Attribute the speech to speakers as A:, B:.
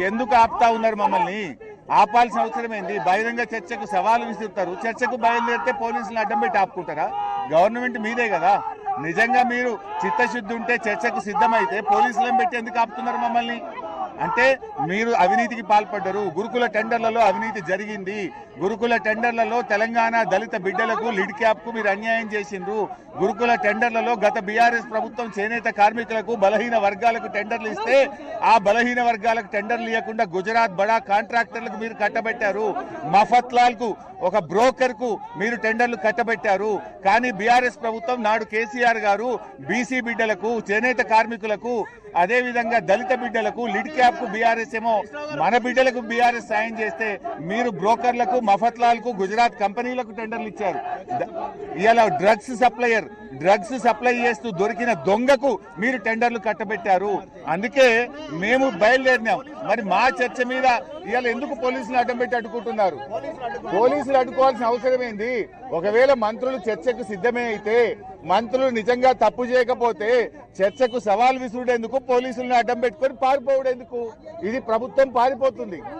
A: ఎందుకు ఆపుతా ఉన్నారు మమ్మల్ని? ఆపాల్సిన అవసరం ఏంది? బహిరంగ చర్చకు సవాలు విసురుతారు. చర్చకు బయలుదేరితే పోలీసులను అడ్డం పెట్టి ఆపుకుంటారా? గవర్నమెంట్ మీదే కదా. నిజంగా మీరు చిత్తశుద్ధి ఉంటే చర్చకు సిద్ధమైతే పోలీసులను పెట్టి ఎందుకు ఆపుతున్నారు మమ్మల్ని? అంటే మీరు అవినీతికి పాల్పడ్డారు. గురుకుల టెండర్లలో అవినీతి జరిగింది. గురుకుల టెండర్లలో తెలంగాణ దళిత బిడ్డలకు లిడ్ క్యాప్ కు మీరు అన్యాయం చేసిండ్రు. గురుకుల టెండర్లలో గత బీఆర్ఎస్ ప్రభుత్వం చేనేత కార్మికులకు బలహీన వర్గాలకు టెండర్లు ఇస్తే ఆ బలహీన వర్గాలకు టెండర్లు ఇవ్వకుండా గుజరాత్ బడా కాంట్రాక్టర్లకు మీరు కట్టబెట్టారు. మఫత్లాల్ కు ఒక బ్రోకర్ కు మీరు టెండర్లు కట్టబెట్టారు. కానీ బీఆర్ఎస్ ప్రభుత్వం నాడు కేసీఆర్ గారు బీసీ బిడ్డలకు చేనేత కార్మికులకు అదే విధంగా దళిత బిడ్డలకు లిడ్ క్యాప్ కు బీఆర్ఎస్ ఏమో మన బిడ్డలకు బీఆర్ఎస్ సాయం చేస్తే మీరు బ్రోకర్లకు మఫత్లాల్ కు గుజరాత్ కంపెనీలకు టెండర్లు ఇచ్చారు. ఇలా డ్రగ్స్ సప్లై చేస్తూ దొరికిన దొంగకు మీరు టెండర్లు కట్టబెట్టారు. అందుకే మేము బయలుదేరినాం. మరి మా చర్చ మీద ఇవాళ ఎందుకు పోలీసులు అడ్డం పెట్టి అడ్డుకుంటున్నారు? పోలీసులు అడ్డుకోవాల్సిన అవసరం ఏంది? ఒకవేళ మంత్రులు చర్చకు సిద్ధమే అయితే, మంత్రులు నిజంగా తప్పు చేయకపోతే చర్చకు సవాల్ విసురుడేందుకు, పోలీసులను అడ్డం పెట్టుకొని పారిపోవడేందుకు? ఇది ప్రభుత్వం పారిపోతుంది.